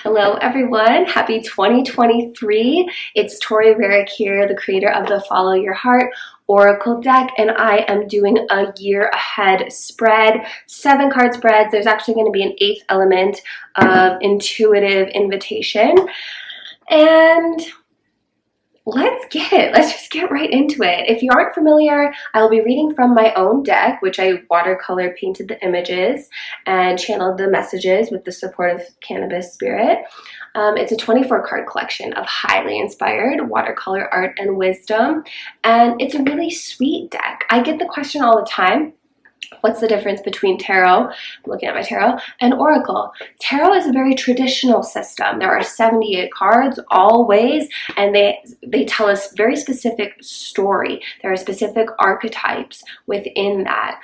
Hello everyone, happy 2023. It's Tori Rarick here, the creator of the Follow Your Heart Oracle deck, and I am doing a year ahead spread, 7 card spreads. There's actually going to be an 8th element of intuitive invitation, and let's just get right into it. If you aren't familiar, I will be reading from my own deck, which I watercolor painted the images and channeled the messages with the support of cannabis spirit. It's a 24 card collection of highly inspired watercolor art and wisdom, and it's a really sweet deck. I get the question all the time, what's the difference between tarot, I'm looking at my tarot, and oracle? Tarot is a very traditional system. There are 78 cards always, and they tell us very specific story. There are specific archetypes within that.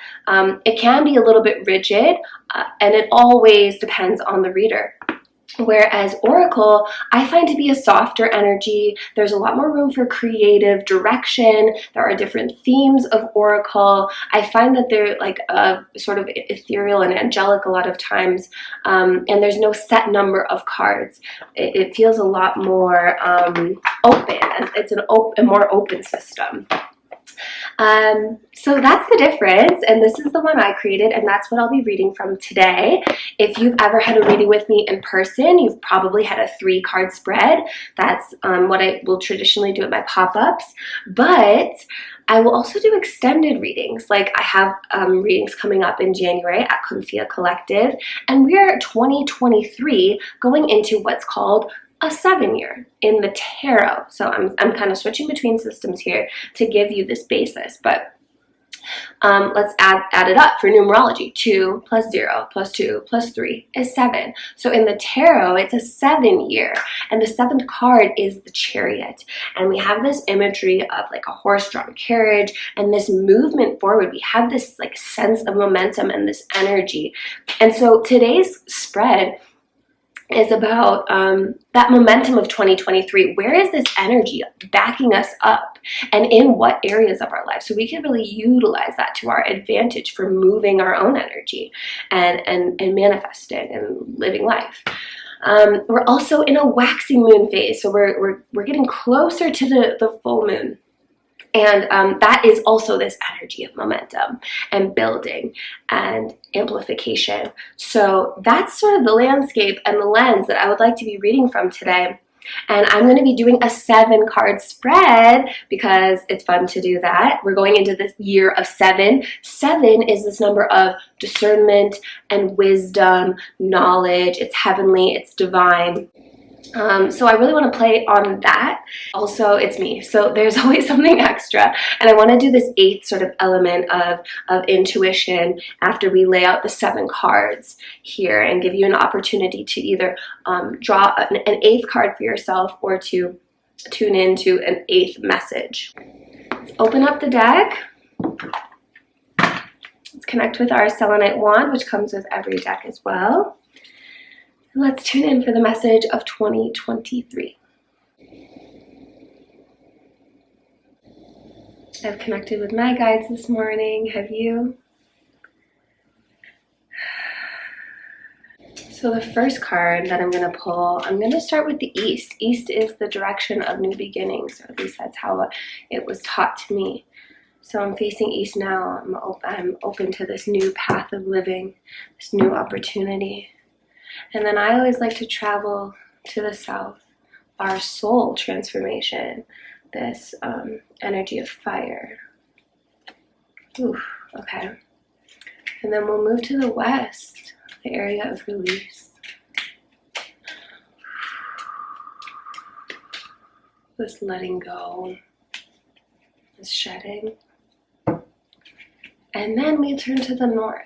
It can be a little bit rigid, and it always depends on the reader. Whereas Oracle, I find to be a softer energy. There's a lot more room for creative direction. There are different themes of Oracle. I find that they're like sort of ethereal and angelic a lot of times, and there's no set number of cards. It feels a lot more open. It's a more open system. So that's the difference, and this is the one I created, and that's what I'll be reading from today. If you've ever had a reading with me in person, you've probably had a 3-card spread. That's what I will traditionally do at my pop-ups, but I will also do extended readings. Like I have readings coming up in January at Confia Collective, and we're 2023 going into what's called a 7-year in the tarot. So I'm kind of switching between systems here to give you this basis, but let's add it up for numerology. 2 plus 0 plus 2 plus 3 is 7. So in the tarot, it's a 7-year, and the 7th card is the Chariot. And we have this imagery of like a horse-drawn carriage and this movement forward. We have this like sense of momentum and this energy. And so today's spread is about that momentum of 2023. Where is this energy backing us up, and in what areas of our life? So we can really utilize that to our advantage for moving our own energy and manifesting and living life. We're also in a waxing moon phase, so we're getting closer to the full moon. And that is also this energy of momentum and building and amplification. So that's sort of the landscape and the lens that I would like to be reading from today. And I'm going to be doing a 7-card spread because it's fun to do that. We're going into this year of 7. 7 is this number of discernment and wisdom, knowledge. It's heavenly, it's divine. So I really want to play on that. Also, it's me, so there's always something extra, and I want to do this 8th sort of element of intuition after we lay out the 7 cards here and give you an opportunity to either draw an 8th card for yourself or to tune into an 8th message. Let's open up the deck. Let's connect with our selenite wand, which comes with every deck as well. Let's tune in for the message of 2023. I've connected with my guides this morning. Have you? So the first card that I'm going to pull, I'm going to start with the East. East is the direction of new beginnings, or at least that's how it was taught to me. So I'm facing East now. I'm open to this new path of living, this new opportunity. And then I always like to travel to the South, our soul transformation, this energy of fire. Ooh, okay. And then we'll move to the West, the area of release. This letting go, this shedding. And then we turn to the North.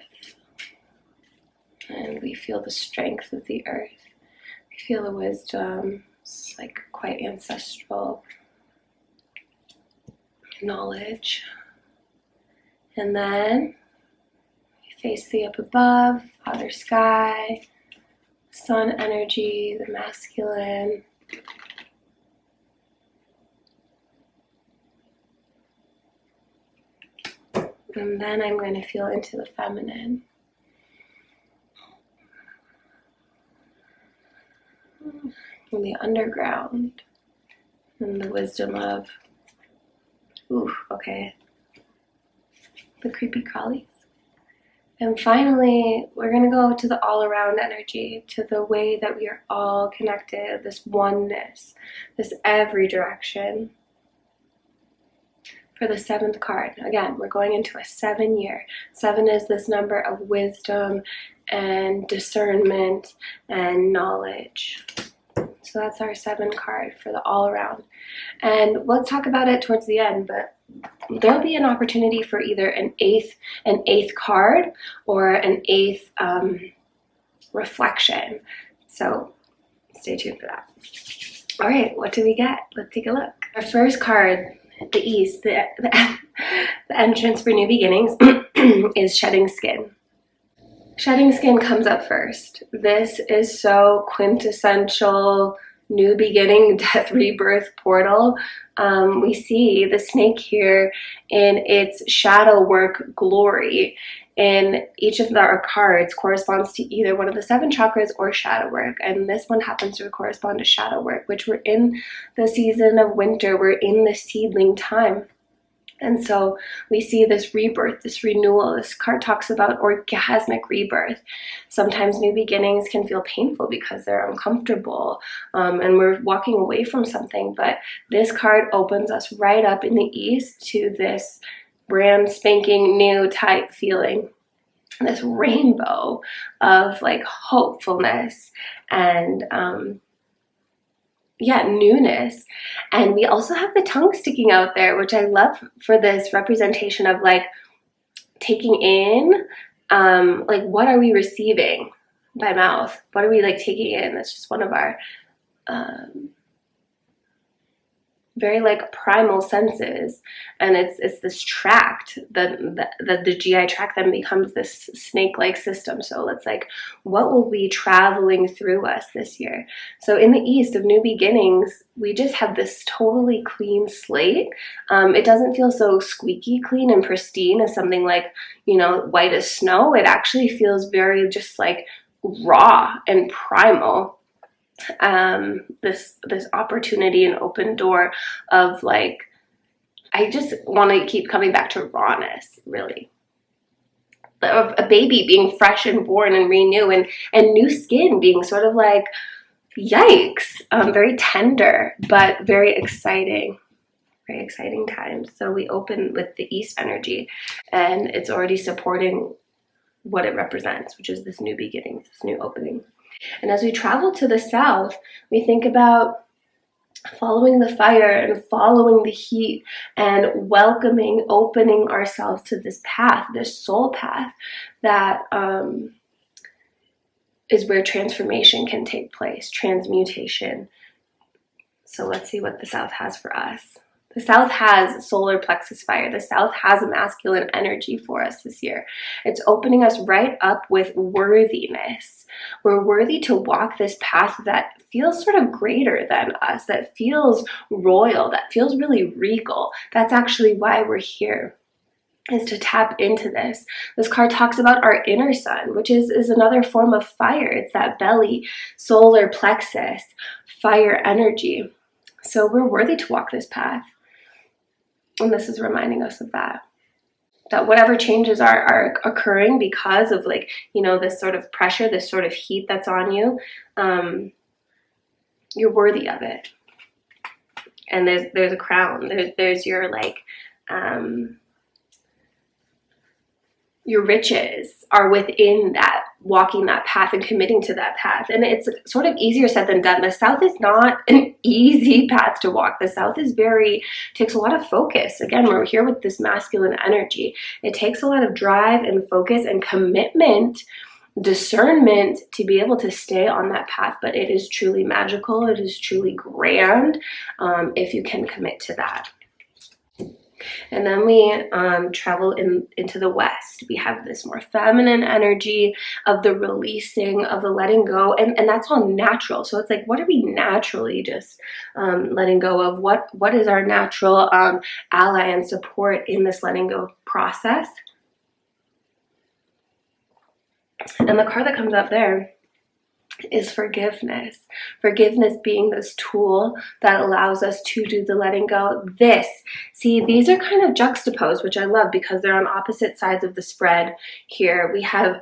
And we feel the strength of the earth. We feel the wisdom. It's like quite ancestral knowledge. And then we face the up above, Father Sky, Sun energy, the masculine. And then I'm going to feel into the feminine. and the underground, and the wisdom of, ooh, okay, the creepy crawlies. And finally, we're going to go to the all-around energy, to the way that we are all connected, this oneness, this every direction. For the 7th card, again, we're going into a 7 year. 7 is this number of wisdom and discernment and knowledge. So that's our 7 card for the all around. And let's talk about it towards the end, but there'll be an opportunity for either an eighth card or an 8th reflection. So stay tuned for that. All right, what do we get? Let's take a look. Our first card, the East, the entrance for new beginnings, is shedding skin. Shedding skin comes up first. This is so quintessential new beginning, death, rebirth portal. We see the snake here in its shadow work glory. And each of our cards corresponds to either one of the 7 chakras or shadow work. And this one happens to correspond to shadow work, which we're in the season of winter. We're in the seedling time. And so we see this rebirth, this renewal. This card talks about orgasmic rebirth. Sometimes new beginnings can feel painful because they're uncomfortable and we're walking away from something. But this card opens us right up in the East to this brand spanking new type feeling. This rainbow of like hopefulness and newness. And we also have the tongue sticking out there, which I love for this representation of like taking in, like what are we receiving by mouth? What are we like taking in? That's just one of our very like primal senses, and it's this tract, the GI tract then becomes this snake-like system. So it's like, what will be traveling through us this year? So in the East of new beginnings, we just have this totally clean slate. It doesn't feel so squeaky clean and pristine as something like, you know, white as snow. It actually feels very just like raw and primal. This opportunity and open door of like, I just want to keep coming back to rawness, really, of a baby being fresh and born and renew, and new skin being sort of like, yikes, very tender but very exciting times. So we open with the East energy, and it's already supporting what it represents, which is this new beginning, this new opening. And as we travel to the South, we think about following the fire and following the heat and welcoming, opening ourselves to this path, this soul path that is where transformation can take place, transmutation. So let's see what the South has for us. The South has solar plexus fire. The South has a masculine energy for us this year. It's opening us right up with worthiness. We're worthy to walk this path that feels sort of greater than us, that feels royal, that feels really regal. That's actually why we're here, is to tap into this. This card talks about our inner sun, which is another form of fire. It's that belly, solar plexus, fire energy. So we're worthy to walk this path. And this is reminding us of that whatever changes are occurring because of, like, you know, this sort of pressure, this sort of heat that's on you, you're worthy of it. And there's a crown. There's your, like, your riches are within that, walking that path and committing to that path. And it's sort of easier said than done. The South is not an easy path to walk. The South is takes a lot of focus. Again, we're here with this masculine energy. It takes a lot of drive and focus and commitment, discernment to be able to stay on that path. But it is truly magical. It is truly grand if you can commit to that. And then we travel into the West. We have this more feminine energy of the releasing, of the letting go, and that's all natural. So it's like, what are we naturally just letting go of? What is our natural ally and support in this letting go process? And the card that comes up there is forgiveness. Forgiveness being this tool that allows us to do the letting go. These are kind of juxtaposed, which I love because they're on opposite sides of the spread here. We have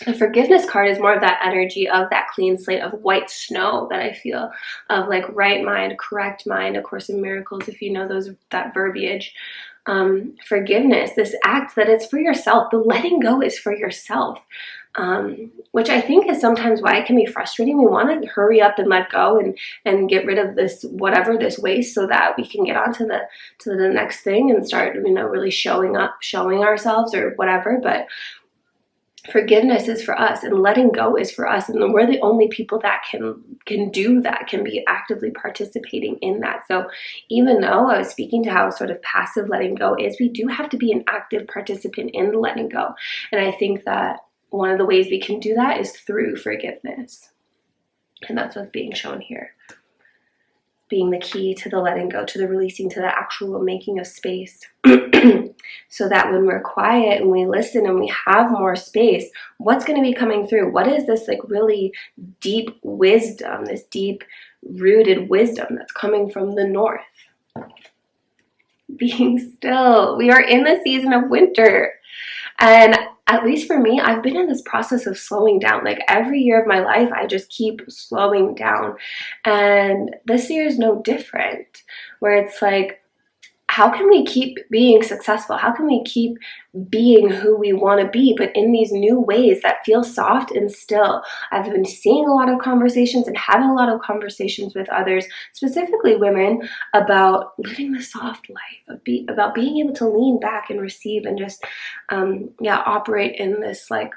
the forgiveness card is more of that energy of that clean slate of white snow that I feel, of like right mind, correct mind, A Course in Miracles, if you know that verbiage. Forgiveness, this act that it's for yourself. The letting go is for yourself, which I think is sometimes why it can be frustrating. We want to hurry up and let go and get rid of this waste so that we can get on to the next thing and start, really showing ourselves or whatever. But forgiveness is for us, and letting go is for us, and we're the only people that can do that, can be actively participating in that. So even though I was speaking to how sort of passive letting go is, we do have to be an active participant in the letting go. And I think that one of the ways we can do that is through forgiveness, and that's what's being shown here, being the key to the letting go, to the releasing, to the actual making of space. So that when we're quiet and we listen and we have more space, what's going to be coming through? What is this like really deep wisdom, this deep rooted wisdom that's coming from the north? Being still. We are in the season of winter. And at least for me, I've been in this process of slowing down. Like every year of my life, I just keep slowing down. And this year is no different, where it's like, how can we keep being successful? How can we keep being who we want to be, but in these new ways that feel soft and still? I've been seeing a lot of conversations and having a lot of conversations with others, specifically women, about living the soft life, about being able to lean back and receive and just, operate in this like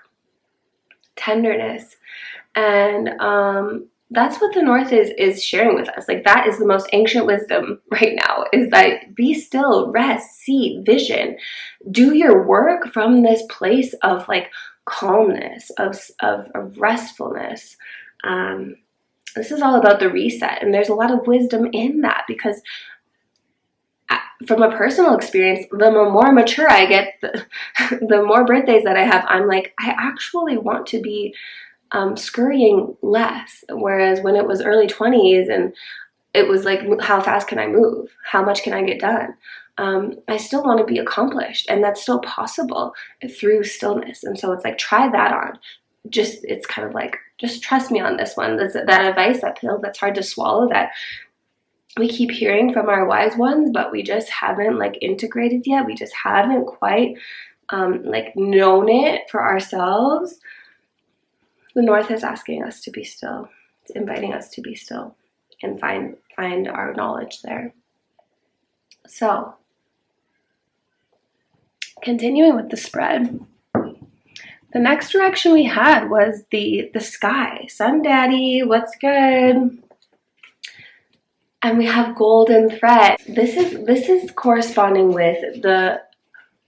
tenderness. And that's what the North is sharing with us. Like that is the most ancient wisdom right now, is that be still, rest, see, vision, do your work from this place of like calmness, of restfulness. This is all about the reset, and there's a lot of wisdom in that, because from a personal experience, the more mature I get, the more birthdays that I have, I'm like, I actually want to be scurrying less. Whereas when it was early 20s and it was like, how fast can I move? How much can I get done? I still want to be accomplished, and that's still possible through stillness. And so it's like, try that on. It's kind of like, just trust me on this one. That advice, that pill that's hard to swallow, that we keep hearing from our wise ones, but we just haven't like integrated yet. We just haven't quite like known it for ourselves. The North is asking us to be still. It's inviting us to be still and find our knowledge there. So, continuing with the spread, the next direction we had was the sky. Sun Daddy, what's good? And we have golden thread. This is corresponding with the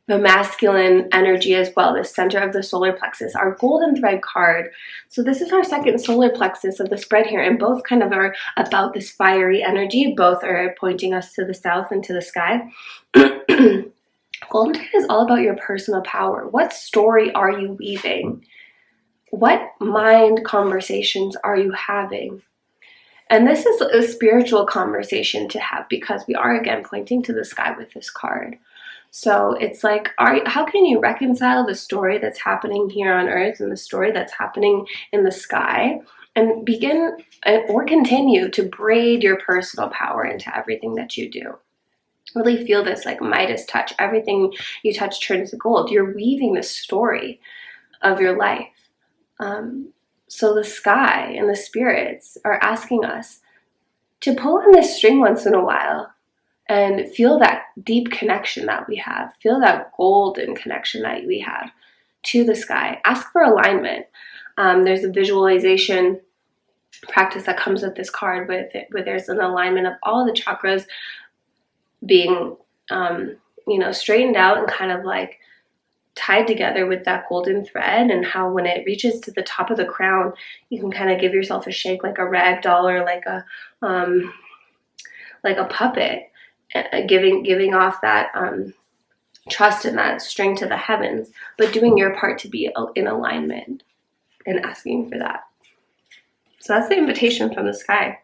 masculine energy as well, the center of the solar plexus, our golden thread card. So this is our second solar plexus of the spread here, and both kind of are about this fiery energy. Both are pointing us to the south and to the sky. Golden thread is all about your personal power. What story are you weaving? What mind conversations are you having? And this is a spiritual conversation to have, because we are again pointing to the sky with this card. So it's like, how can you reconcile the story that's happening here on earth and the story that's happening in the sky, and begin or continue to braid your personal power into everything that you do? Really feel this like Midas touch. Everything you touch turns to gold. You're weaving the story of your life. So the sky and the spirits are asking us to pull on this string once in a while and feel that deep connection that we have. Feel that golden connection that we have to the sky. Ask for alignment. There's a visualization practice that comes with this card where there's an alignment of all the chakras being, straightened out and kind of like tied together with that golden thread, and how when it reaches to the top of the crown, you can kind of give yourself a shake like a rag doll, or like a puppet, giving off that trust in that string to the heavens, but doing your part to be in alignment and asking for that. So that's the invitation from the sky.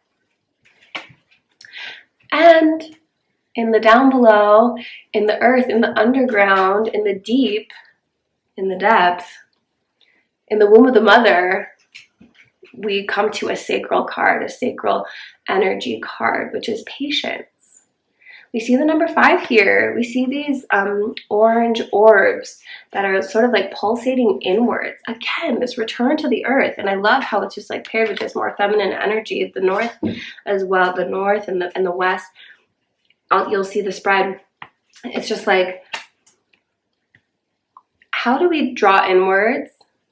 And in the down below, in the earth, in the underground, in the deep, in the depth, in the womb of the mother, we come to a sacral card, a sacral energy card, which is patience. We see the number 5 here. We see these orange orbs that are sort of like pulsating inwards. Again, this return to the earth. And I love how it's just like paired with this more feminine energy. The north as well, the north and the west. You'll see the spread. It's just like, how do we draw inwards?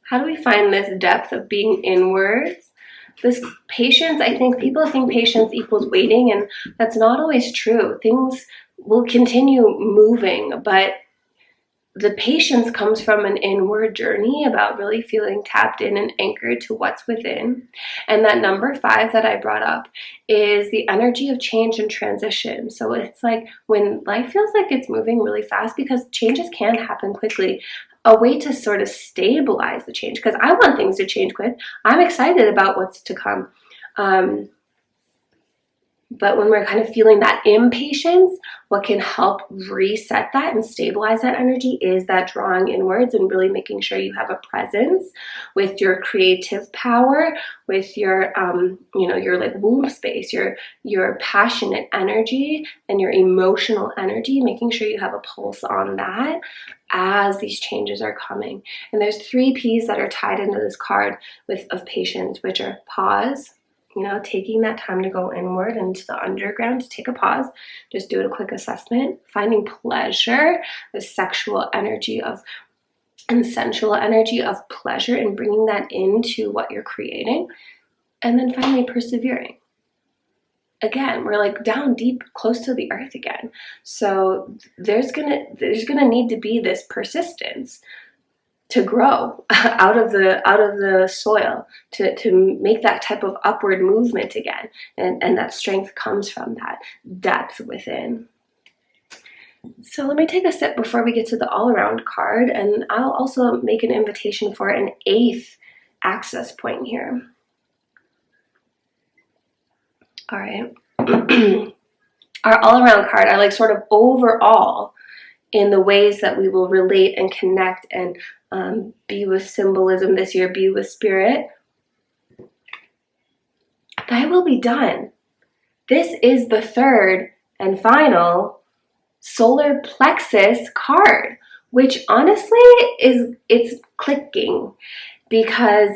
How do we find this depth of being inwards? This patience, I think people think patience equals waiting, and that's not always true. Things will continue moving, but the patience comes from an inward journey about really feeling tapped in and anchored to what's within. And that number 5 that I brought up is the energy of change and transition. So it's like when life feels like it's moving really fast, because changes can happen quickly, a way to sort of stabilize the change, because I want things to change quick. I'm excited about what's to come. But when we're kind of feeling that impatience, what can help reset that and stabilize that energy is that drawing inwards and really making sure you have a presence with your creative power, with your, your like womb space, your passionate energy and your emotional energy, making sure you have a pulse on that as these changes are coming. And there's 3 P's that are tied into this card of patience, which are pause, taking that time to go inward into the underground, to take a pause, just do a quick assessment, finding pleasure, the sexual energy and sensual energy of pleasure, and bringing that into what you're creating. And then finally persevering. Again, we're like down deep, close to the earth again. So there's gonna need to be this persistence to grow out of the soil, to make that type of upward movement again. And that strength comes from that depth within. So let me take a sip before we get to the all-around card, and I'll also make an invitation for an 8th access point here. All right. Our all-around card, I like sort of overall in the ways that we will relate and connect and be with symbolism this year, be with spirit. Thy will be done. This is the 3rd and final solar plexus card, which honestly it's clicking, because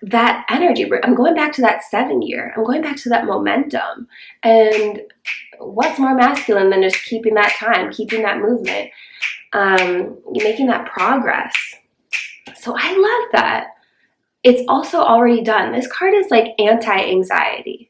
that energy, I'm going back to that 7 year, I'm going back to that momentum. And what's more masculine than just keeping that time, keeping that movement, making that progress. So I love that. It's also already done. This card is like anti-anxiety.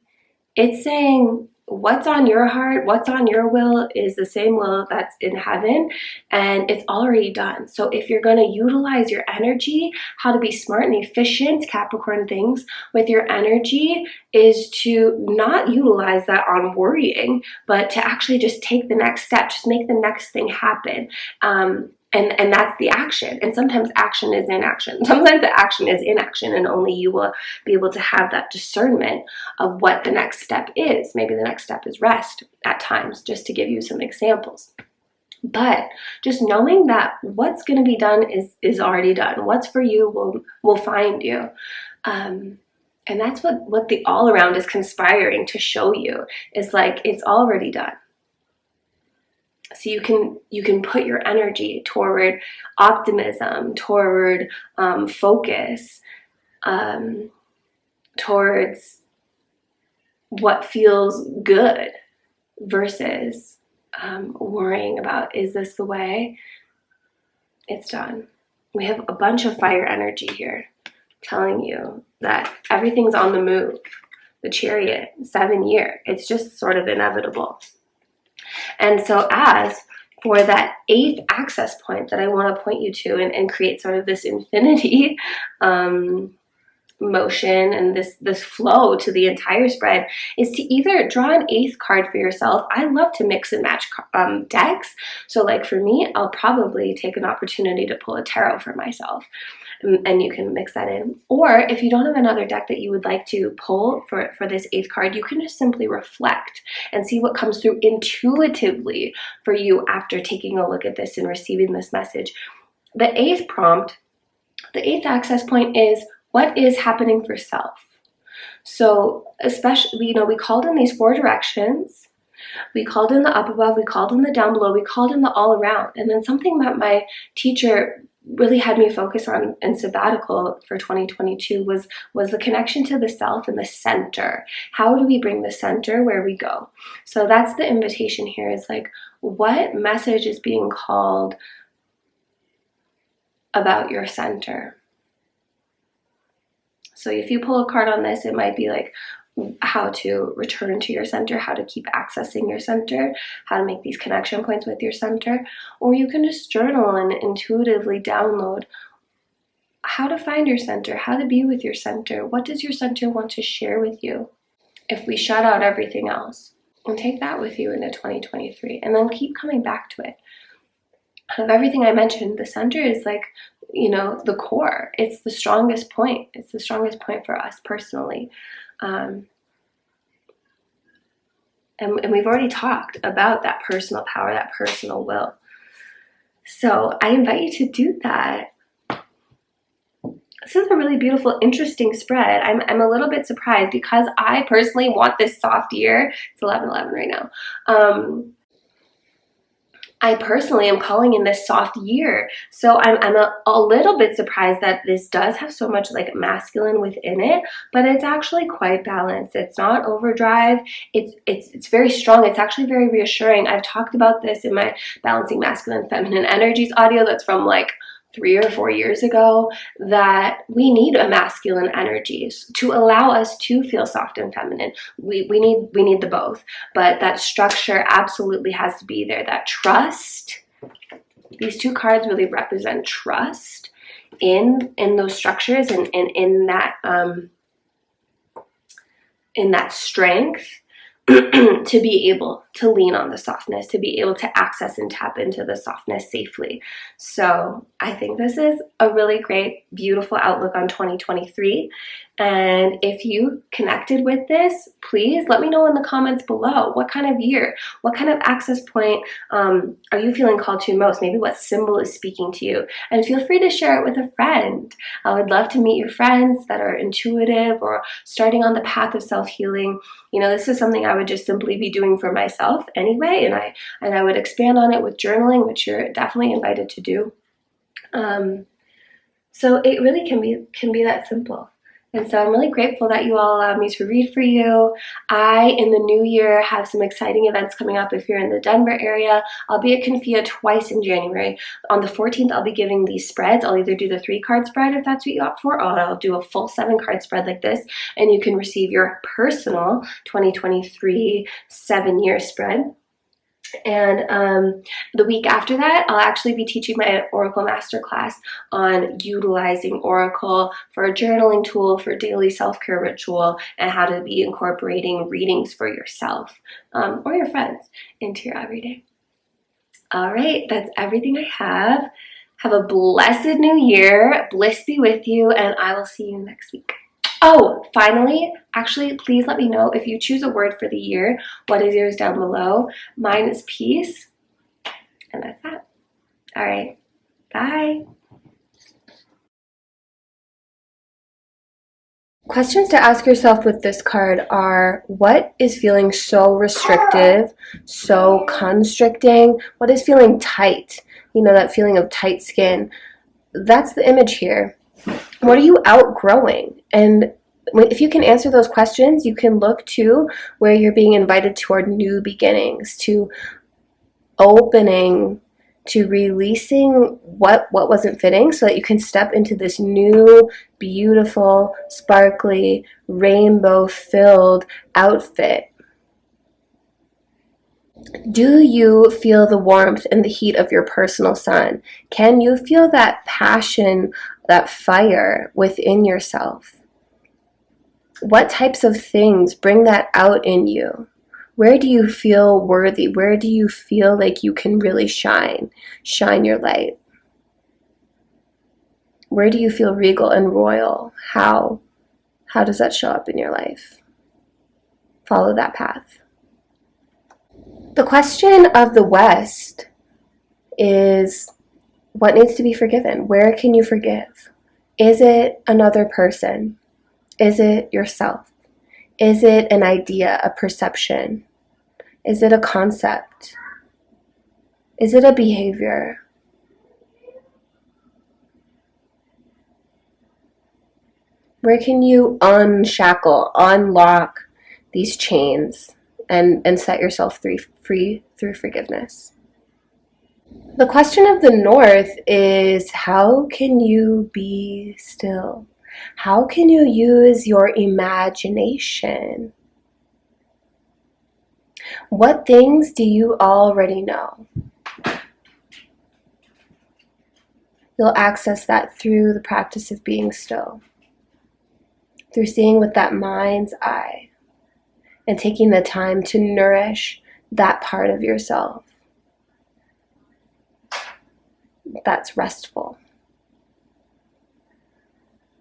It's saying what's on your heart, what's on your will is the same will that's in heaven, and it's already done. So if you're going to utilize your energy, how to be smart and efficient, Capricorn things with your energy is to not utilize that on worrying, but to actually just take the next step, just make the next thing happen. And that's the action. And sometimes action is inaction. Sometimes the action is inaction, and only you will be able to have that discernment of what the next step is. Maybe the next step is rest at times, just to give you some examples. But just knowing that what's going to be done is already done. What's for you will find you. And that's what the all around is conspiring to show you, is like it's already done. So you can put your energy toward optimism, toward focus, towards what feels good, versus worrying about, is this the way? It's done. We have a bunch of fire energy here telling you that everything's on the move. The Chariot, 7 year, it's just sort of inevitable. And so as for that 8th access point that I want to point you to and create sort of this infinity motion and this flow to the entire spread, is to either draw an 8th card for yourself. I love to mix and match decks. So like for me, I'll probably take an opportunity to pull a tarot for myself. and you can mix that in. Or if you don't have another deck that you would like to pull for this 8th card, you can just simply reflect and see what comes through intuitively for you after taking a look at this and receiving this message. The 8th prompt, the 8th access point is, what is happening for self? So especially, we called in these 4 directions. We called in the up above, we called in the down below, we called in the all around. And then something that my teacher really had me focus on in sabbatical for 2022 was the connection to the self and the center. How do we bring the center where we go? So that's the invitation here, is like, what message is being called about your center? So if you pull a card on this, it might be like how to return to your center, how to keep accessing your center, how to make these connection points with your center. Or you can just journal and intuitively download how to find your center, how to be with your center. What does your center want to share with you if we shut out everything else? And take that with you into 2023, and then keep coming back to it. Of everything I mentioned, the center is like, the core. It's the strongest point. It's the strongest point for us personally. And we've already talked about that personal power, that personal will. So I invite you to do that. This is a really beautiful, interesting spread. I'm a little bit surprised because I personally want this soft year. It's 11/11 right now. I personally am calling in this soft year. So I'm a little bit surprised that this does have so much like masculine within it, but it's actually quite balanced. It's not overdrive. It's very strong. It's actually very reassuring. I've talked about this in my Balancing Masculine Feminine Energies audio that's from like 3 or 4 years ago, that we need a masculine energies to allow us to feel soft and feminine. We need the both, but that structure absolutely has to be there. That trust. These 2 cards really represent trust in those structures and in that strength. To be able to lean on the softness, to be able to access and tap into the softness safely. So I think this is a really great, beautiful outlook on 2023. And if you connected with this, please let me know in the comments below. What kind of year, what kind of access point are you feeling called to most? Maybe what symbol is speaking to you? And feel free to share it with a friend. I would love to meet your friends that are intuitive or starting on the path of self-healing. This is something I would just simply be doing for myself anyway, and I would expand on it with journaling, which you're definitely invited to do. So it really can be that simple. And so I'm really grateful that you all allowed me to read for you. In the new year, have some exciting events coming up. If you're in the Denver area, I'll be at Confia twice in January. On the 14th, I'll be giving these spreads. I'll either do the 3-card spread if that's what you opt for, or I'll do a full 7-card spread like this, and you can receive your personal 2023 7-year spread. And the week after that, I'll actually be teaching my Oracle Masterclass on utilizing Oracle for a journaling tool, for daily self-care ritual, and how to be incorporating readings for yourself or your friends into your everyday. All right, that's everything I have. Have a blessed new year. Bliss be with you, and I will see you next week. Oh, finally, actually, please let me know if you choose a word for the year. What is yours down below? Mine is peace. And that's that. All right. Bye. Questions to ask yourself with this card are, what is feeling so restrictive, so constricting? What is feeling tight? That feeling of tight skin. That's the image here. What are you outgrowing? And if you can answer those questions, you can look to where you're being invited toward new beginnings, to opening, to releasing what wasn't fitting, so that you can step into this new, beautiful, sparkly, rainbow-filled outfit. Do you feel the warmth and the heat of your personal sun? Can you feel that passion, that fire within yourself? What types of things bring that out in you? Where do you feel worthy? Where do you feel like you can really shine your light? Where do you feel regal and royal? How does that show up in your life? Follow that path. The question of the West is, what needs to be forgiven? Where can you forgive? Is it another person? Is it yourself? Is it an idea, a perception? Is it a concept? Is it a behavior? Where can you unshackle, unlock these chains and set yourself free through forgiveness? The question of the North is, how can you be still? How can you use your imagination? What things do you already know? You'll access that through the practice of being still, through seeing with that mind's eye and taking the time to nourish that part of yourself that's restful,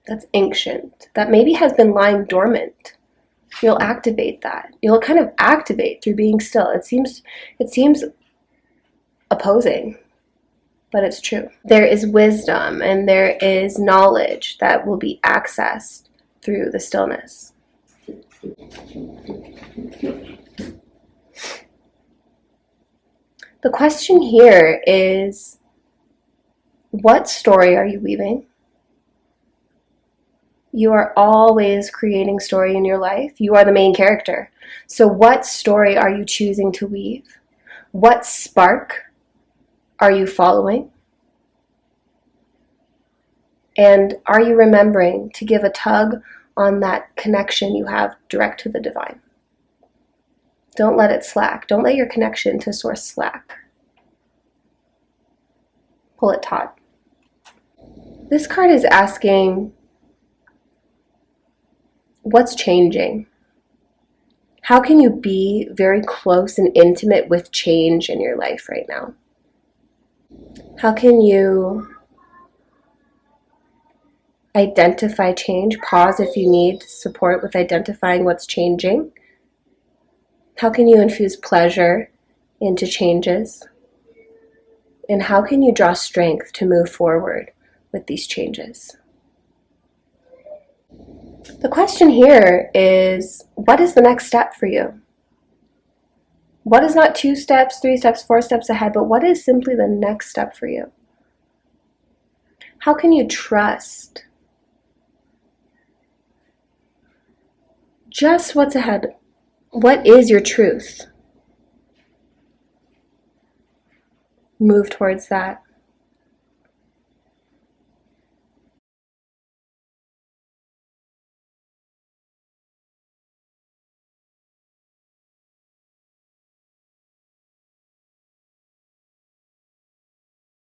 that's ancient, that maybe has been lying dormant. You'll activate that. You'll kind of activate through being still. It seems opposing, but it's true. There is wisdom and there is knowledge that will be accessed through the stillness. The question here is, what story are you weaving? You are always creating story in your life. You are the main character. So what story are you choosing to weave? What spark are you following? And are you remembering to give a tug on that connection you have direct to the divine? Don't let it slack. Don't let your connection to source slack. Pull it taut. This card is asking, what's changing? How can you be very close and intimate with change in your life right now? How can you identify change? Pause if you need support with identifying what's changing. How can you infuse pleasure into changes? And how can you draw strength to move forward with these changes? The question here is, what is the next step for you? What is not 2 steps, 3 steps, 4 steps ahead, but what is simply the next step for you? How can you trust just what's ahead? What is your truth? Move towards that.